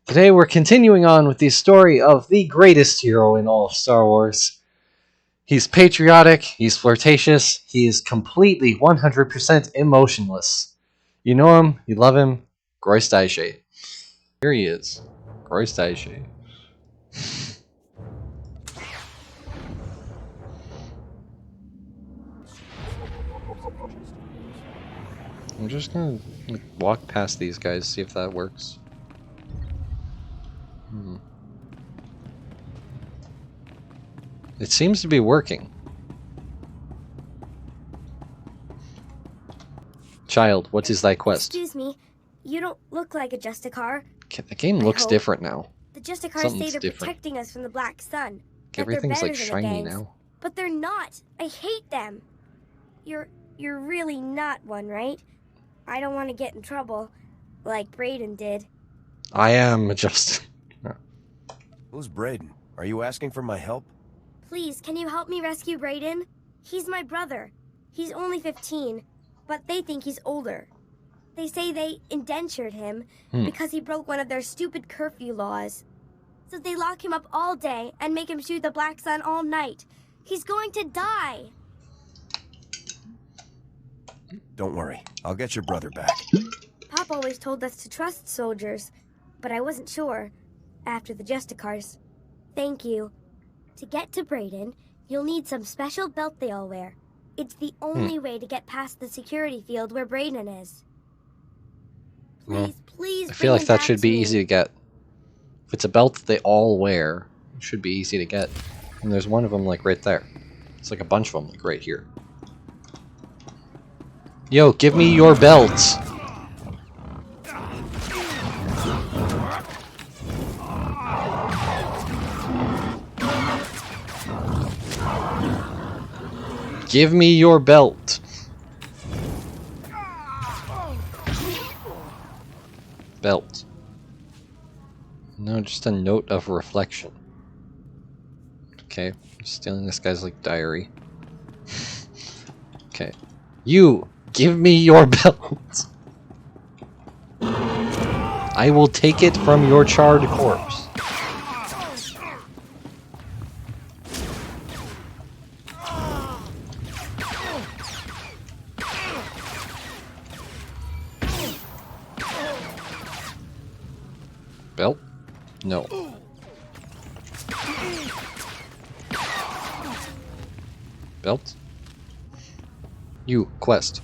Today we're continuing on with the story of the greatest hero in all of Star Wars. He's patriotic, he's flirtatious, he is completely 100% emotionless. You know him, you love him, Groystyzhae. Here he is, Groystyzhae. I'm just gonna walk past these guys, see if that works. It seems to be working. Child, what is thy quest? Excuse me, you don't look like a Justicar. The game looks different now. The Justicars say they're protecting us from the Black Sun. Everything's like shiny now. But they're not. I hate them. You're really not one, right? I don't want to get in trouble, like Brayden did. I am a Justin. Who's Brayden? Are you asking for my help? Please, can you help me rescue Brayden? He's my brother. He's only 15, but they think he's older. They say they indentured him because he broke one of their stupid curfew laws. So they lock him up all day and make him shoot the Black Sun all night. He's going to die. Don't worry, I'll get your brother back. Pop always told us to trust soldiers, but I wasn't sure after the Justicars. Thank you. To get to Brayden, you'll need some special belt they all wear. It's the only way to get past the security field where Brayden is. Please, I feel like that should be easy to get. If it's a belt they all wear, it should be easy to get. And there's one of them like right there. It's like a bunch of them like right here. Yo, give me your belts. Give me your belt. Belt. No, just a note of reflection. Okay, stealing this guy's like diary. Okay. You, give me your belt. I will take it from your charred corpse. Belt? No. Belt? You, quest.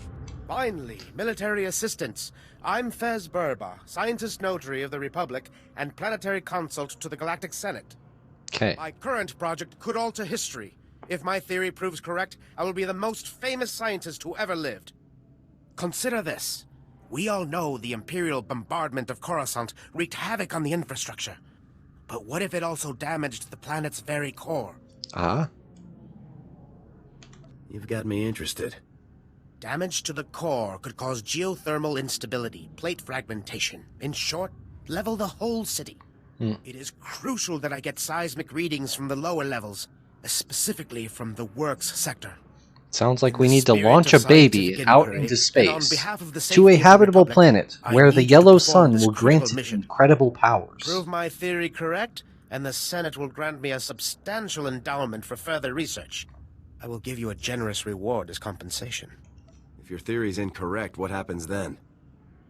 Finally, military assistance. I'm Fez Burba, scientist notary of the Republic and planetary consult to the Galactic Senate. Okay. My current project could alter history. If my theory proves correct, I will be the most famous scientist who ever lived. Consider this. We all know the Imperial bombardment of Coruscant wreaked havoc on the infrastructure. But what if it also damaged the planet's very core? Ah? You've got me interested. Damage to the core could cause geothermal instability, plate fragmentation. In short, level the whole city. It is crucial that I get seismic readings from the lower levels, specifically from the works sector. Sounds like we need to launch a baby out into space to a habitable planet where the yellow sun will grant it incredible powers. Prove my theory correct, and the Senate will grant me a substantial endowment for further research. I will give you a generous reward as compensation. If your theory's incorrect, what happens then?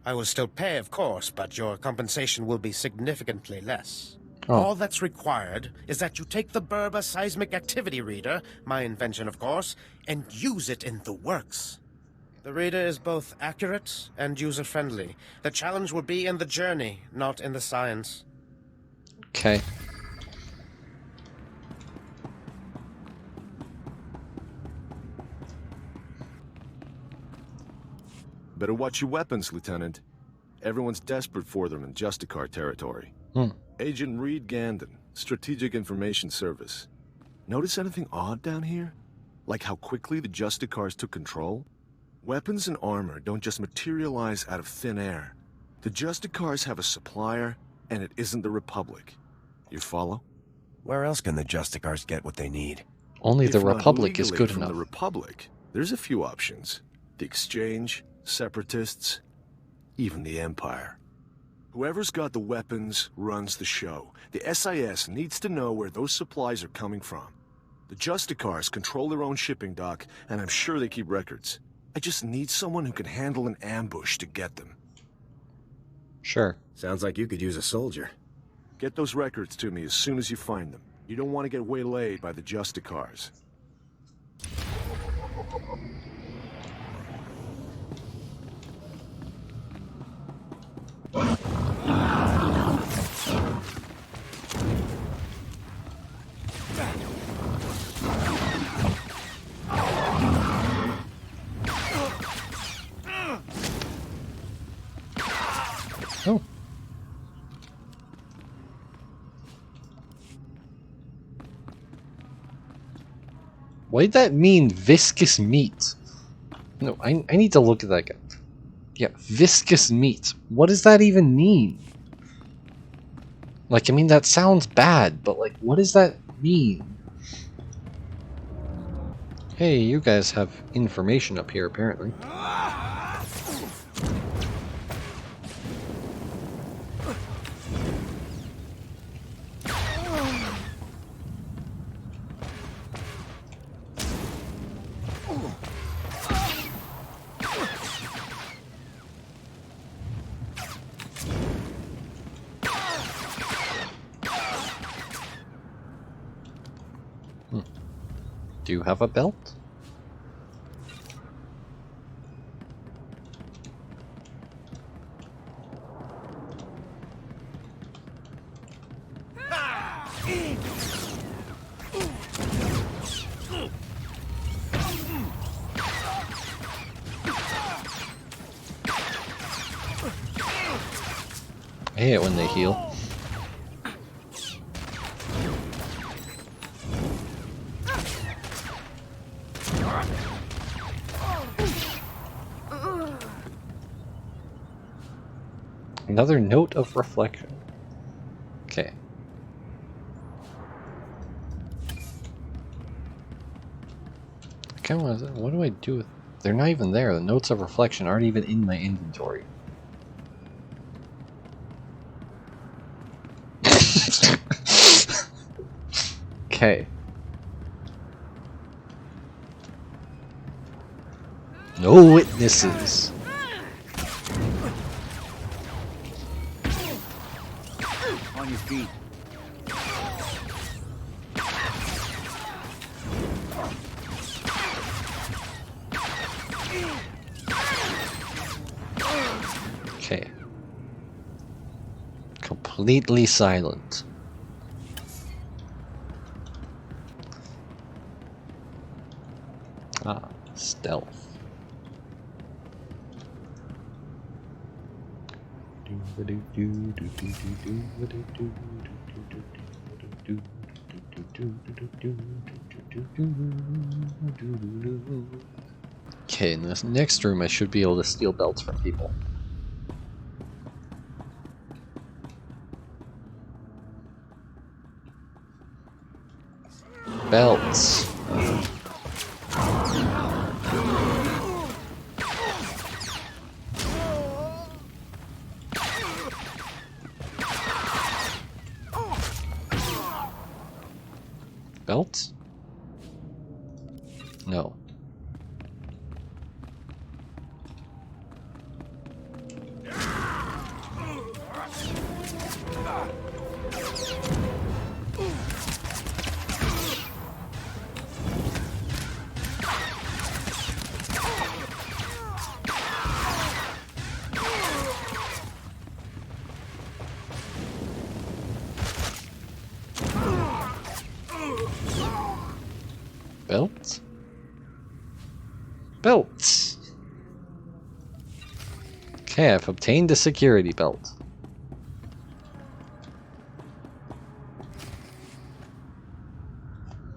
I will still pay, of course, but your compensation will be significantly less. Oh. All that's required is that you take the Burba Seismic Activity Reader, my invention of course, and use it in the works. The reader is both accurate and user-friendly. The challenge will be in the journey, not in the science. Okay. Better watch your weapons, Lieutenant. Everyone's desperate for them in Justicar territory. Agent Reed Gandon, Strategic Information Service. Notice anything odd down here? Like how quickly the Justicars took control? Weapons and armor don't just materialize out of thin air. The Justicars have a supplier, and it isn't the Republic. You follow? Where else can the Justicars get what they need? Only the If not Republic is legally good from enough. The Republic, there's a few options. The Exchange, Separatists, even the Empire. Whoever's got the weapons runs the show. The SIS needs to know where those supplies are coming from. The Justicars control their own shipping dock, and I'm sure they keep records. I just need someone who can handle an ambush to get them. Sure. Sounds like you could use a soldier. Get those records to me as soon as you find them. You don't want to get waylaid by the Justicars. Oh. What did that mean, viscous meat? No, I need to look at that guy. Yeah, viscous meat. What does that even mean? Like, I mean, that sounds bad, but like, what does that mean? Hey, you guys have information up here, apparently. Do you have a belt? I hate it when they heal. Another note of reflection. Okay. Come on, what do I do with... They're not even there. The notes of reflection aren't even in my inventory. Okay. No witnesses. On your feet. Okay. Completely silent. Ah, stealth. Okay, in this next room I should be able to steal belts from people. Belts. Belts? No. Belts? Belts! Okay, I've obtained a security belt.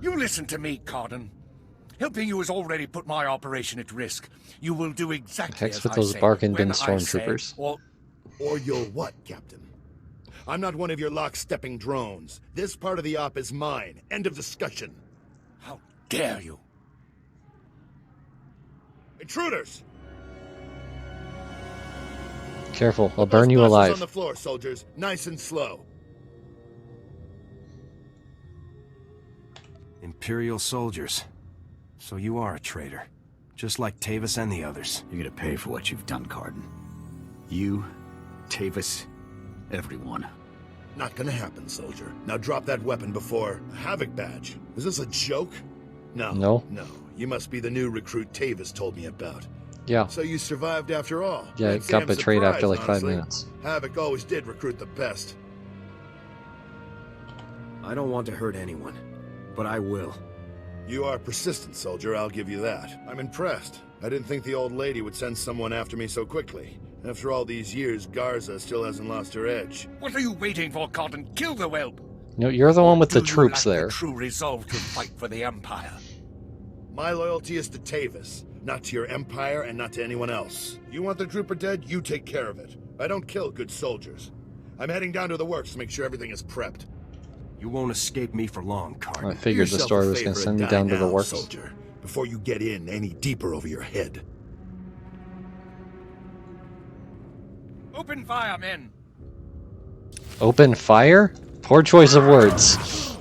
You listen to me, Cardin. Helping you has already put my operation at risk. You will do exactly Hex as with I those say, barking bin when I say, stormtroopers. Or you're what, Captain? I'm not one of your lock-stepping drones. This part of the op is mine. End of discussion. How dare you? Intruders! Careful, I'll Put burn those you muscles alive. on the floor, soldiers. Nice and slow. Imperial soldiers. So you are a traitor. Just like Tavis and the others. You're gonna pay for what you've done, Cardin. You, Tavis, everyone. Not gonna happen, soldier. Now drop that weapon before... Havoc badge. Is this a joke? No. No. No. You must be the new recruit Tavis told me about. Yeah. So you survived after all. Yeah, Can't it say got I'm betrayed surprised, after like 5 honestly. minutes. Havoc always did recruit the best. I don't want to hurt anyone, but I will. You are persistent, soldier, I'll give you that. I'm impressed. I didn't think the old lady would send someone after me so quickly. After all these years, Garza still hasn't lost her edge. What are you waiting for, Cotton? Kill the whelp! No, you're the one with the Do you troops lack there. the true resolve to fight for the Empire. My loyalty is to Tavis, not to your empire and not to anyone else. You want the trooper dead, you take care of it. I don't kill good soldiers. I'm heading down to the works to make sure everything is prepped. You won't escape me for long, I Cardin. figured the Yourself story a was going to favor send and me down die to the now, works. soldier, before you get in any deeper over your head. Open fire, men! Open fire? Poor choice of words.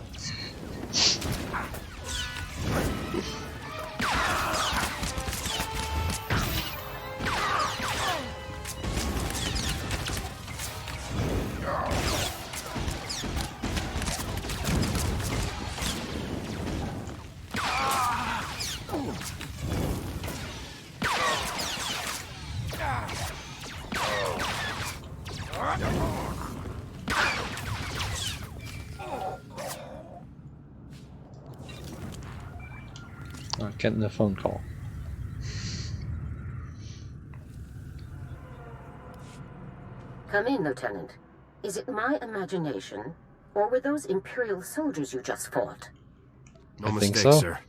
Oh, getting a phone call. Come in, Lieutenant. Is it my imagination, or were those Imperial soldiers you just fought? No I think mistake, so. sir.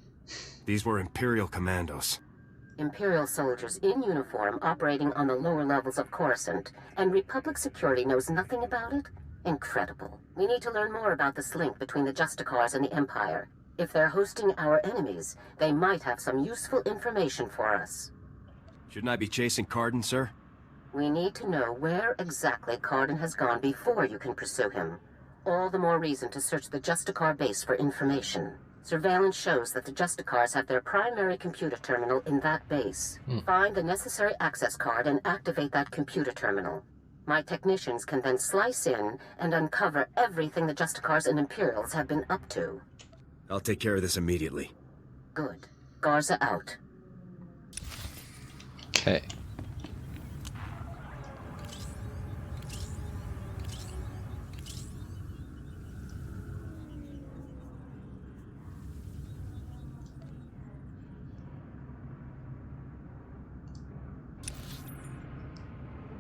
These were Imperial commandos. Imperial soldiers in uniform operating on the lower levels of Coruscant, and Republic security knows nothing about it? Incredible. We need to learn more about this link between the Justicars and the Empire. If they're hosting our enemies, they might have some useful information for us. Shouldn't I be chasing Cardin, sir? We need to know where exactly Cardin has gone before you can pursue him. All the more reason to search the Justicar base for information. Surveillance shows that the Justicars have their primary computer terminal in that base. Find the necessary access card and activate that computer terminal. My technicians can then slice in and uncover everything the Justicars and Imperials have been up to. I'll take care of this immediately. Good. Garza out. Okay.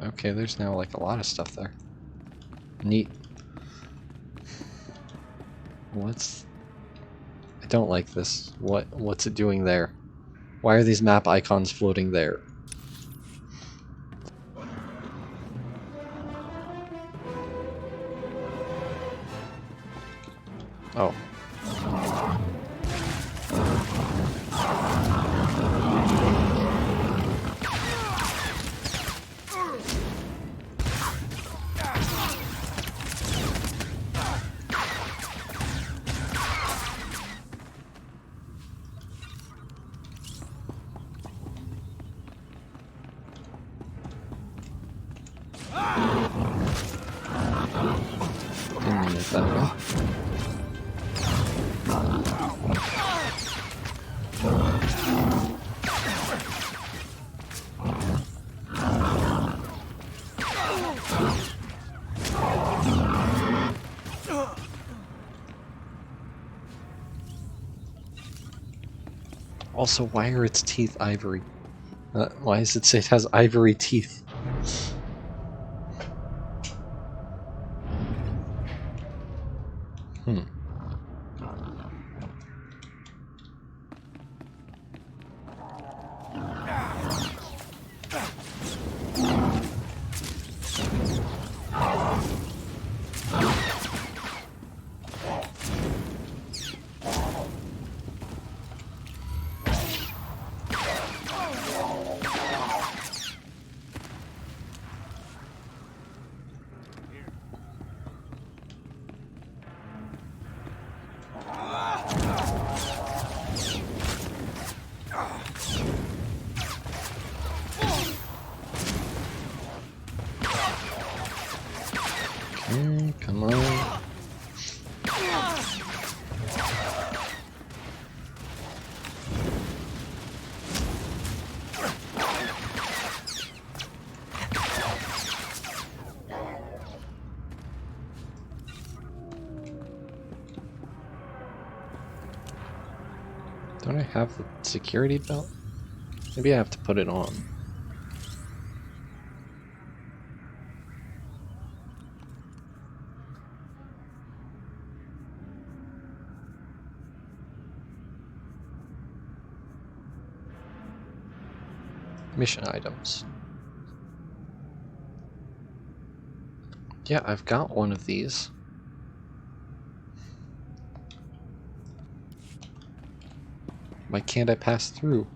Okay, there's now like a lot of stuff there. Neat. I don't like this. What's it doing there? Why are these map icons floating there? Oh. Didn't mean it that way. Also, why are its teeth ivory? Why does it say it has ivory teeth? Come on. Don't I have the security belt? Maybe I have to put it on. Mission items. Yeah, I've got one of these. Why can't I pass through?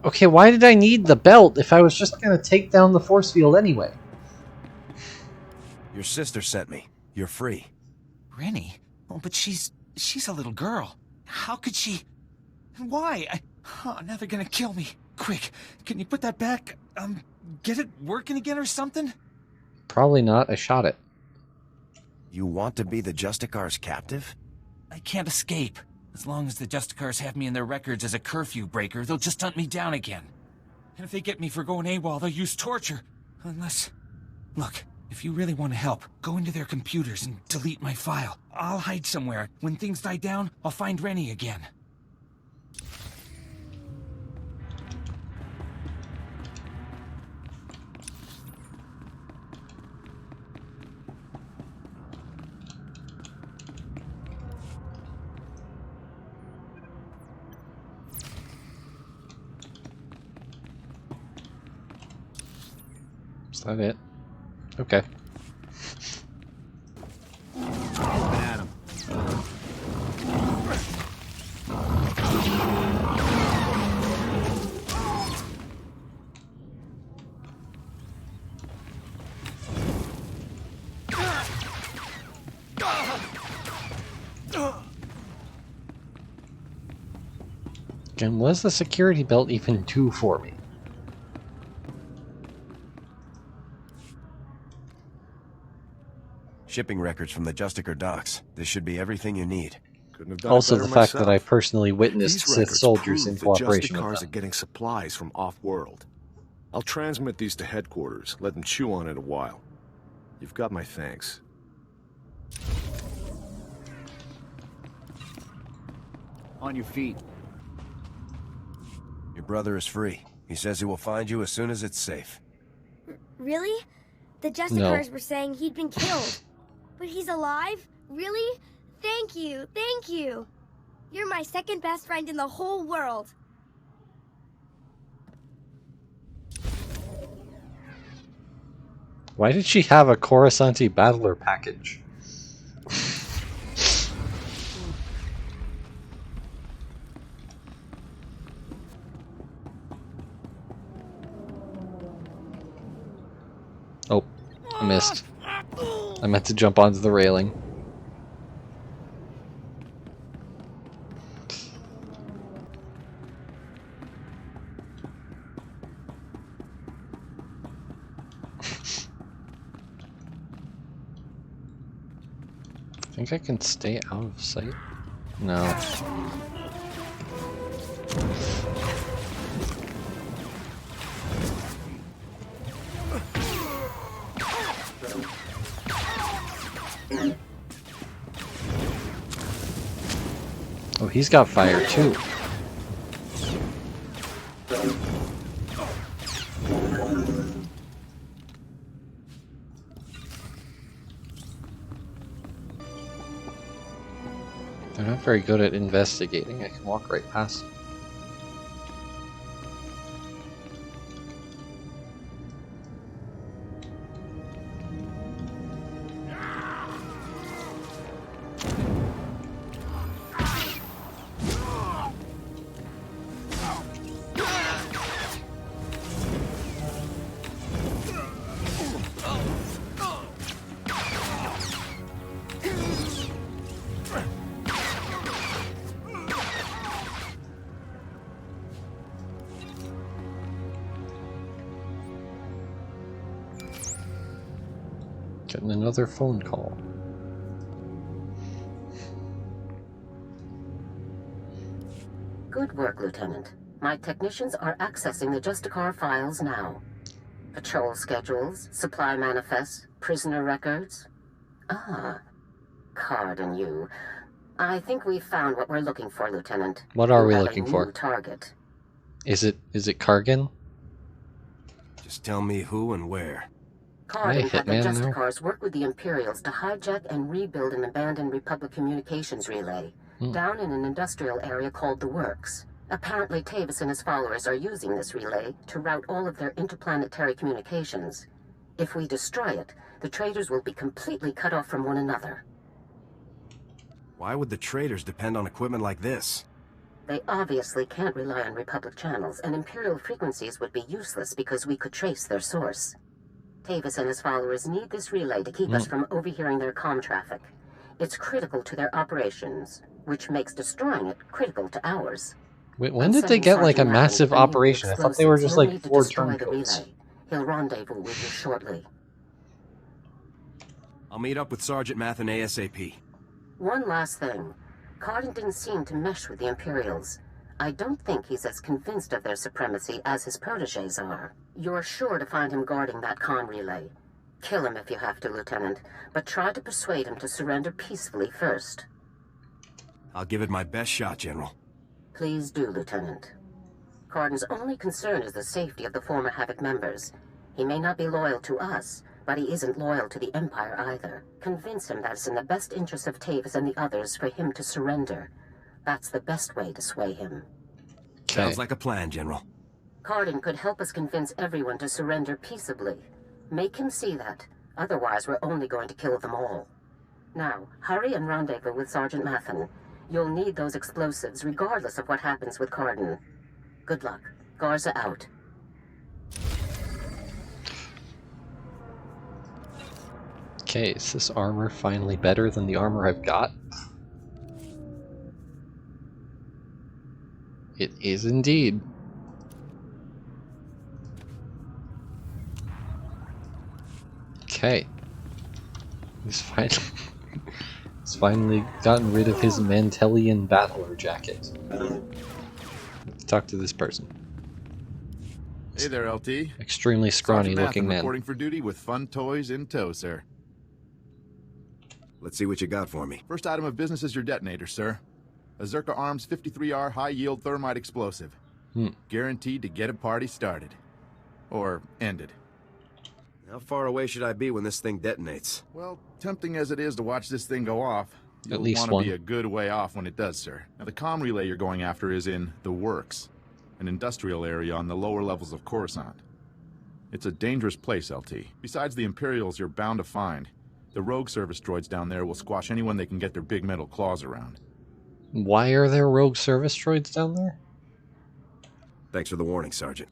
Okay, why did I need the belt if I was just gonna take down the force field anyway? Your sister sent me. You're free. Rennie? Oh, but she's a little girl. How could she... Why? Now they're gonna kill me. Quick, can you put that back? Get it working again or something? Probably not. I shot it. You want to be the Justicars' captive? I can't escape. As long as the Justicars have me in their records as a curfew breaker, they'll just hunt me down again. And if they get me for going AWOL, they'll use torture. Unless... Look, if you really want to help, go into their computers and delete my file. I'll hide somewhere. When things die down, I'll find Rennie again. Is that it? Okay. Adam. And what does the security belt even do for me? Shipping records from the Justicar docks. This should be everything you need. Couldn't have done Also, it the better fact myself. that I personally witnessed These Sith records soldiers in prove cooperation the with Justicars them. are getting supplies from off-world. I'll transmit these to headquarters. Let them chew on it a while. You've got my thanks. On your feet. Your brother is free. He says he will find you as soon as it's safe. Really? The Justicars were saying he'd been killed. But he's alive? Really? Thank you, thank you. You're my second best friend in the whole world. Why did she have a Coruscant battler package? Oh, I missed. I meant to jump onto the railing. Think I can stay out of sight? No. Oh, he's got fire too. They're not very good at investigating. I can walk right past them. Getting another phone call. Good work, Lieutenant. My technicians are accessing the Justicar files now. Patrol schedules, supply manifests, prisoner records. Ah, Card and you. I think we've found what we're looking for, Lieutenant. What are we You have looking a for? new target. Is it Kargan? Just tell me who and where. Cardin had the Hitman now? Justicars work with the Imperials to hijack and rebuild an abandoned Republic communications relay down in an industrial area called the Works. Apparently, Tavis and his followers are using this relay to route all of their interplanetary communications. If we destroy it, the traitors will be completely cut off from one another. Why would the traitors depend on equipment like this? They obviously can't rely on Republic channels, and Imperial frequencies would be useless because we could trace their source. Tavis and his followers need this relay to keep us from overhearing their comm traffic. It's critical to their operations, which makes destroying it critical to ours. Wait, when did they get like a massive operation? I thought they were just like 4 turncoats. He'll rendezvous with you shortly. I'll meet up with Sergeant Mathen ASAP. One last thing. Cardin didn't seem to mesh with the Imperials. I don't think he's as convinced of their supremacy as his protégés are. You're sure to find him guarding that comm relay. Kill him if you have to, Lieutenant, but try to persuade him to surrender peacefully first. I'll give it my best shot, General. Please do, Lieutenant. Cardin's only concern is the safety of the former Havoc members. He may not be loyal to us, but he isn't loyal to the Empire either. Convince him that it's in the best interest of Tavis and the others for him to surrender. That's the best way to sway him. Sounds like a plan, General. Cardin could help us convince everyone to surrender peaceably. Make him see that. Otherwise, we're only going to kill them all. Now, hurry and rendezvous with Sergeant Mathen. You'll need those explosives, regardless of what happens with Cardin. Good luck. Garza out. Okay, is this armor finally better than the armor I've got? It is indeed. Okay. He's finally gotten rid of his Mantelian battler jacket. Talk to this person. Hey there, LT. Extremely scrawny Sergeant looking Mathen man. reporting for duty with fun toys in tow, sir. Let's see what you got for me. First item of business is your detonator, sir. A Zerka Arms 53R high-yield thermite explosive. Guaranteed to get a party started. Or ended. How far away should I be when this thing detonates? Well, tempting as it is to watch this thing go off, you'll least want one. to be a good way off when it does, sir. Now, the comm relay you're going after is in the Works, an industrial area on the lower levels of Coruscant. It's a dangerous place, LT. Besides the Imperials you're bound to find, the rogue service droids down there will squash anyone they can get their big metal claws around. Why are there rogue service droids down there? Thanks for the warning, Sergeant.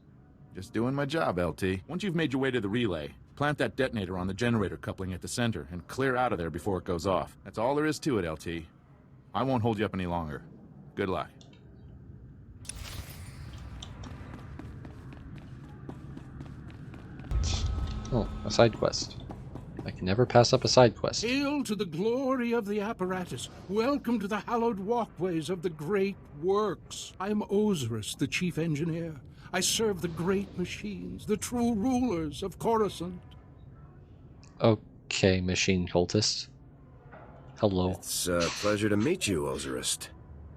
Just doing my job, LT. Once you've made your way to the relay, plant that detonator on the generator coupling at the center and clear out of there before it goes off. That's all there is to it, LT. I won't hold you up any longer. Good luck. Oh, a side quest. I can never pass up a side quest. Hail to the glory of the apparatus. Welcome to the hallowed walkways of the great works. I'm Osiris, the chief engineer. I serve the great machines, the true rulers of Coruscant. Okay, machine cultist. Hello. It's a pleasure to meet you, Osiris.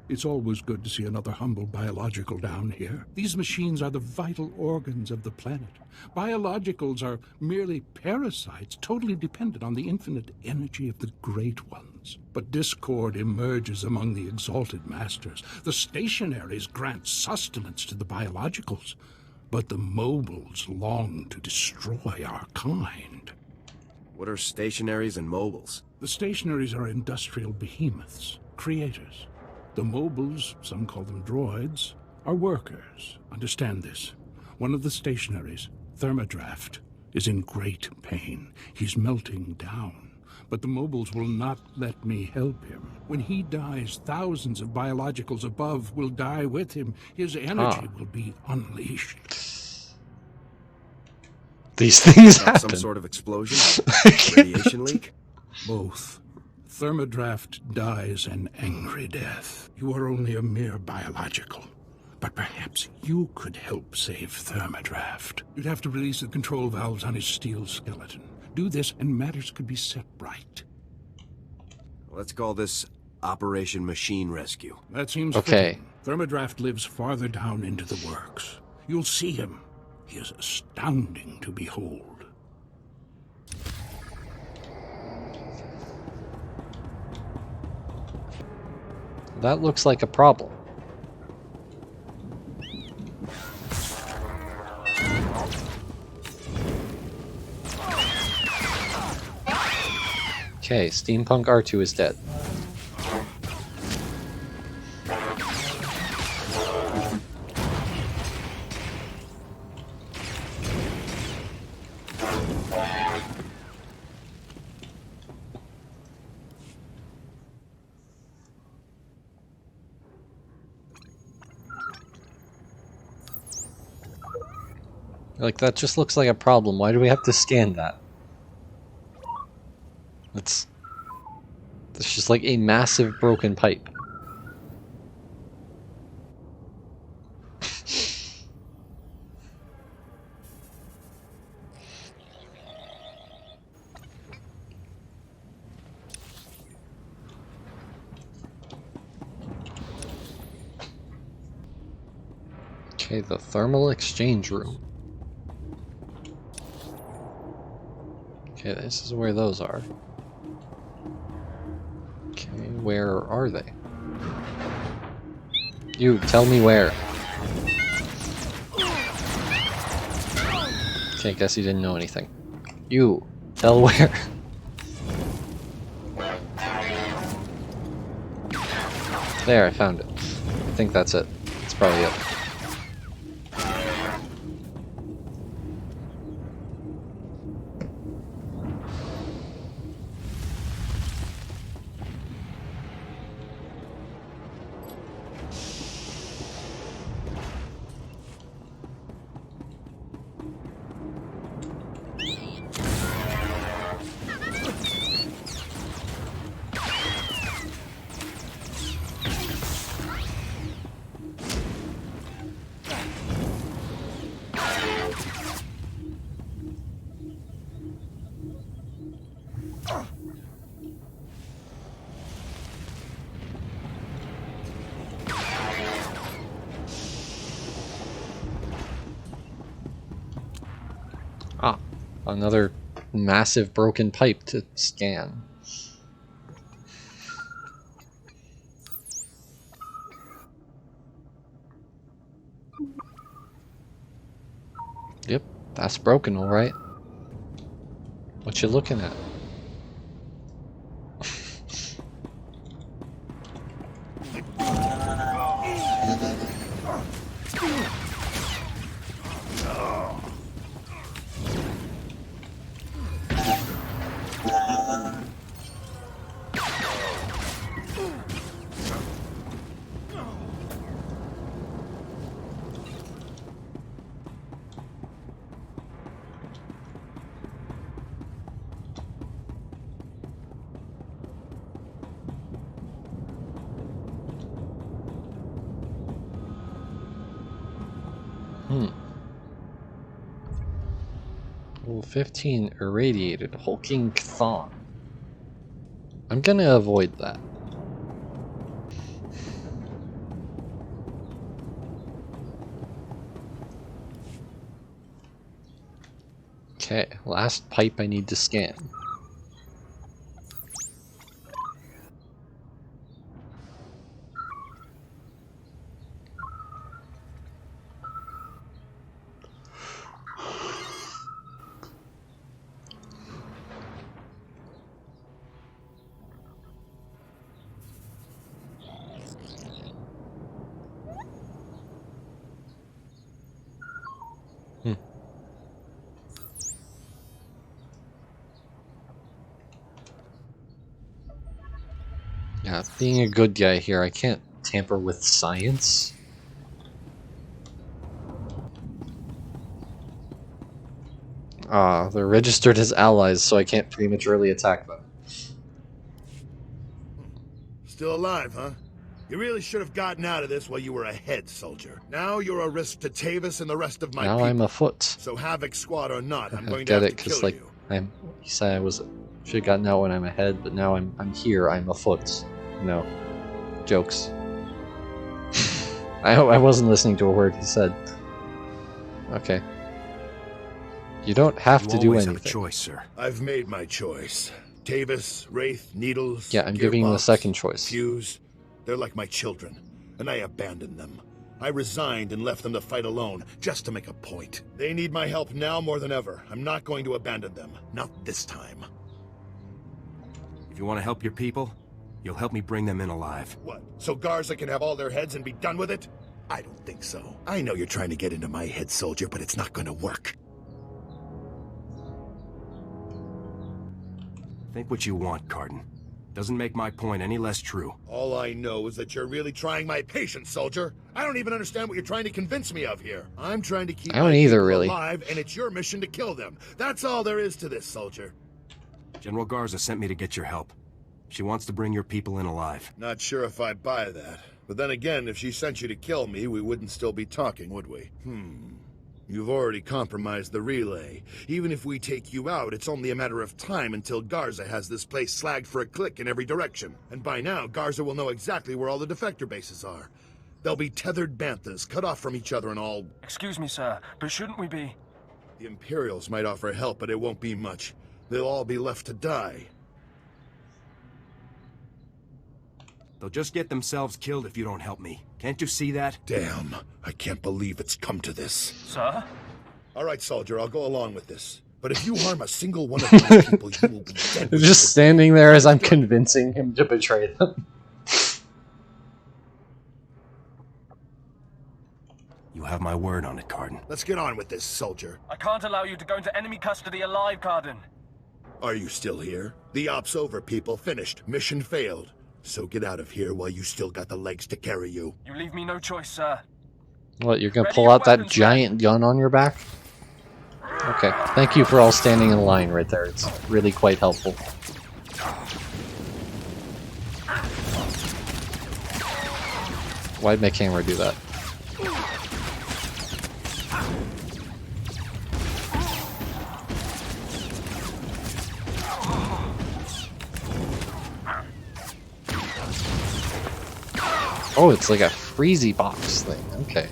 It's always good to see another humble biological down here. These machines are the vital organs of the planet. Biologicals are merely parasites, totally dependent on the infinite energy of the great ones. But discord emerges among the exalted masters. The stationaries grant sustenance to the biologicals, but the mobiles long to destroy our kind. What are stationaries and mobiles? The stationaries are industrial behemoths, creators. The mobiles, some call them droids, are workers. Understand this. One of the stationaries, Thermodraft, is in great pain. He's melting down. But the mobiles will not let me help him. When he dies, thousands of biologicals above will die with him. His energy will be unleashed. These things Got happen. some sort of explosion? Radiation leak? Both. Thermodraft dies an angry death. You are only a mere biological. But perhaps you could help save Thermodraft. You'd have to release the control valves on his steel skeleton. Do this and matters could be set right. Let's call this Operation Machine Rescue. That seems okay. fitting. Thermodraft lives farther down into the works. You'll see him. He is astounding to behold. That looks like a problem. Okay, Steampunk R2 is dead. Like, that just looks like a problem. Why do we have to scan that? It's just like a massive broken pipe. Okay, the thermal exchange room. Okay, this is where those are. Okay, where are they? You, tell me where. Okay, guess you didn't know anything. You, tell where. There, I found it. I think that's it. That's probably it. Ah, another massive broken pipe to scan. Yep, that's broken, alright. What you looking at? Level 15 irradiated hulking Chthon. I'm gonna avoid that. Okay, last pipe I need to scan. Yeah, being a good guy here, I can't tamper with science. Ah, they're registered as allies, so I can't prematurely attack them. Still alive, huh? You really should have gotten out of this while you were ahead, soldier. Now you're a risk to Tavis and the rest of my now people. I'm afoot. So Havoc Squad or not, I'm going to Get have it? to Because kill like you. you said I should have gotten out when I'm ahead, but now I'm here. I'm afoot. No jokes. I wasn't listening to a word he said. Okay. You don't have to do anything. Have a choice, sir. I've made my choice. Tavis, Wraith, Needles. Yeah, I'm giving you the Gearbox, second choice. Fuse. They're like my children, and I abandoned them. I resigned and left them to fight alone, just to make a point. They need my help now more than ever. I'm not going to abandon them. Not this time. If you want to help your people, you'll help me bring them in alive. What? So Garza can have all their heads and be done with it? I don't think so. I know you're trying to get into my head, soldier, but it's not going to work. Think what you want, Cardin. Doesn't make my point any less true. All I know is that you're really trying my patience, soldier. I don't even understand what you're trying to convince me of here. I'm trying to keep I don't my either, people really. alive, and it's your mission to kill them. That's all there is to this, soldier. General Garza sent me to get your help. She wants to bring your people in alive. Not sure if I buy that. But then again, if she sent you to kill me, we wouldn't still be talking, would we? You've already compromised the relay. Even if we take you out, it's only a matter of time until Garza has this place slagged for a click in every direction. And by now, Garza will know exactly where all the defector bases are. They'll be tethered banthas, cut off from each other and all... Excuse me, sir, but shouldn't we be... The Imperials might offer help, but it won't be much. They'll all be left to die. They'll just get themselves killed if you don't help me. Can't you see that? Damn, I can't believe it's come to this. Sir? All right, soldier, I'll go along with this. But if you harm a single one of my people, you will be dead. They're just standing there as I'm convincing him to betray them. You have my word on it, Cardin. Let's get on with this, soldier. I can't allow you to go into enemy custody alive, Cardin. Are you still here? The op's over, people. Finished. Mission failed. So get out of here while you still got the legs to carry you. You leave me no choice, sir. What, you're gonna pull out that giant gun on your back? Okay, thank you for all standing in line right there. It's really quite helpful. Why'd my camera do that? Oh, it's like a freezy box thing. Okay.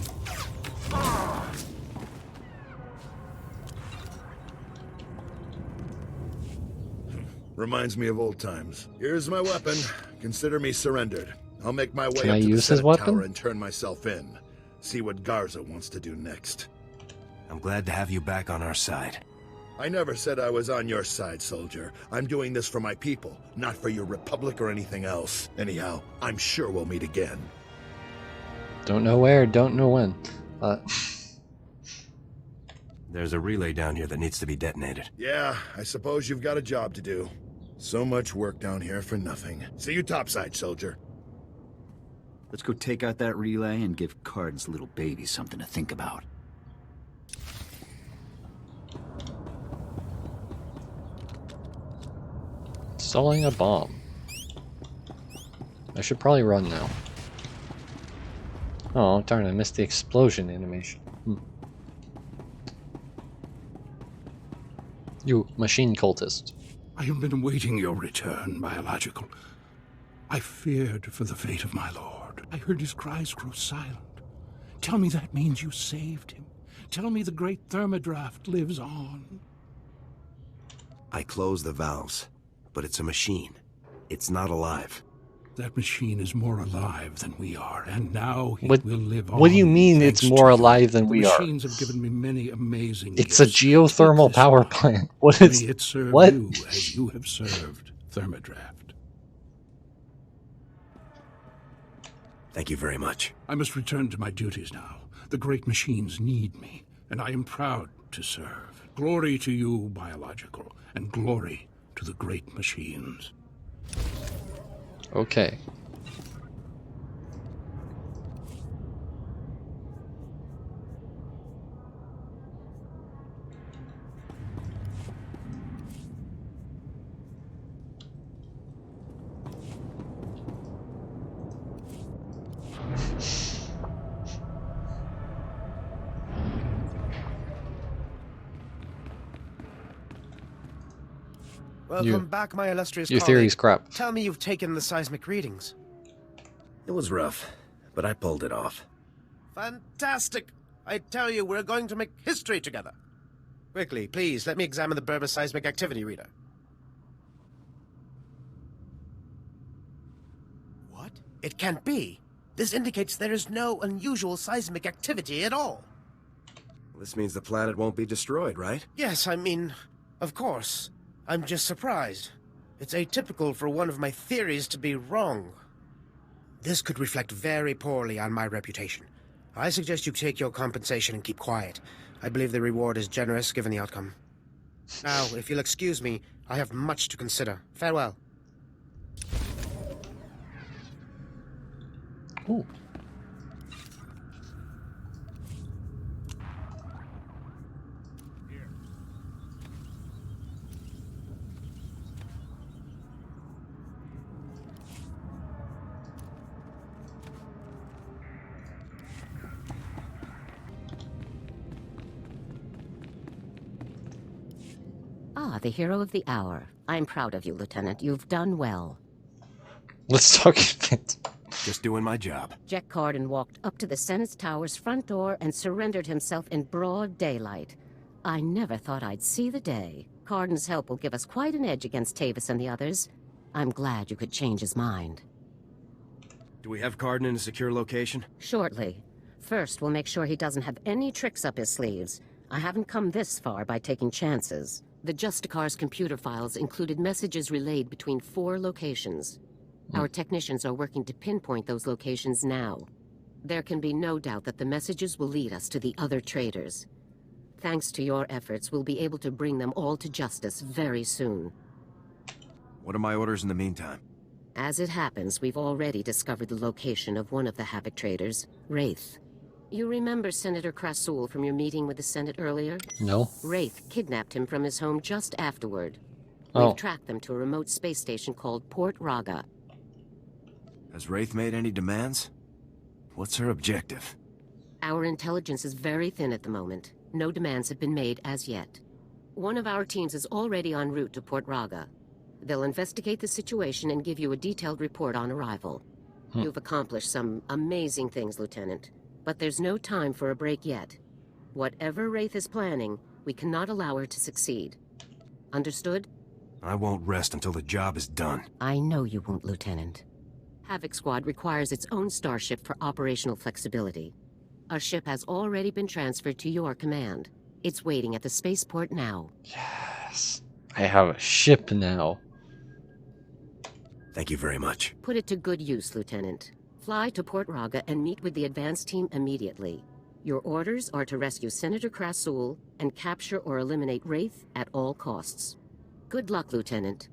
Reminds me of old times. Here's my weapon. Consider me surrendered. I'll make my way Can up I to the use his Senate weapon? Tower and turn myself in. See what Garza wants to do next. I'm glad to have you back on our side. I never said I was on your side, soldier. I'm doing this for my people, not for your republic or anything else. Anyhow, I'm sure we'll meet again. Don't know where, don't know when. There's a relay down here that needs to be detonated. Yeah, I suppose you've got a job to do. So much work down here for nothing. See you topside, soldier. Let's go take out that relay and give Cardin's little baby something to think about. Installing a bomb. I should probably run now. Oh, darn, I missed the explosion animation. You machine cultist. I have been awaiting your return, Biological. I feared for the fate of my lord. I heard his cries grow silent. Tell me that means you saved him. Tell me the great thermodraft lives on. I closed the valves, but it's a machine. It's not alive. That machine is more alive than we are, and now he What- will live on. What do you mean it's thanks more to you. alive than The we are? machines have given me many amazing It's a gifts. geothermal Take this power one. plant. What is... May it serve what? you as you have served Thermodraft. Thank you very much. I must return to my duties now. The great machines need me, and I am proud to serve. Glory to you, Biological, and glory to the great machines. Okay. Welcome back, my illustrious Your colleague. theory's crap. Tell me you've taken the seismic readings. It was rough, but I pulled it off. Fantastic! I tell you, we're going to make history together. Quickly, please, let me examine the Berber seismic activity reader. What? It can't be. This indicates there is no unusual seismic activity at all. This means the planet won't be destroyed, right? Yes, I mean, of course. I'm just surprised. It's atypical for one of my theories to be wrong. This could reflect very poorly on my reputation. I suggest you take your compensation and keep quiet. I believe the reward is generous given the outcome. Now, if you'll excuse me, I have much to consider. Farewell. Ooh. Ah, the hero of the hour. I'm proud of you, Lieutenant. You've done well. Let's talk a bit. Just doing my job. Jack Carden walked up to the Senate Tower's front door and surrendered himself in broad daylight. I never thought I'd see the day. Carden's help will give us quite an edge against Tavis and the others. I'm glad you could change his mind. Do we have Carden in a secure location? Shortly. First, we'll make sure he doesn't have any tricks up his sleeves. I haven't come this far by taking chances. The Justicars' computer files included messages relayed between 4 locations. Our technicians are working to pinpoint those locations now. There can be no doubt that the messages will lead us to the other traitors. Thanks to your efforts, we'll be able to bring them all to justice very soon. What are my orders in the meantime? As it happens, we've already discovered the location of one of the Havoc traitors, Wraith. You remember Senator Krasul from your meeting with the Senate earlier? No. Wraith kidnapped him from his home just afterward. Oh. We've tracked them to a remote space station called Port Raga. Has Wraith made any demands? What's her objective? Our intelligence is very thin at the moment. No demands have been made as yet. One of our teams is already en route to Port Raga. They'll investigate the situation and give you a detailed report on arrival. You've accomplished some amazing things, Lieutenant. But there's no time for a break yet. Whatever Wraith is planning, we cannot allow her to succeed. Understood? I won't rest until the job is done. I know you won't, Lieutenant. Havoc Squad requires its own starship for operational flexibility. A ship has already been transferred to your command. It's waiting at the spaceport now. Yes. I have a ship now. Thank you very much. Put it to good use, Lieutenant. Fly to Port Raga and meet with the advance team immediately. Your orders are to rescue Senator Krasul and capture or eliminate Wraith at all costs. Good luck, Lieutenant.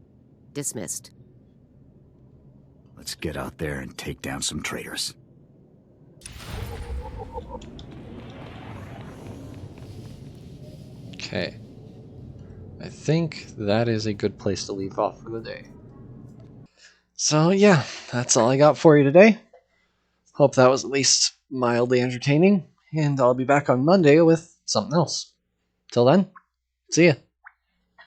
Dismissed. Let's get out there and take down some traitors. Okay. I think that is a good place to leave off for the day. So yeah, that's all I got for you today. Hope that was at least mildly entertaining, and I'll be back on Monday with something else. Till then, see ya.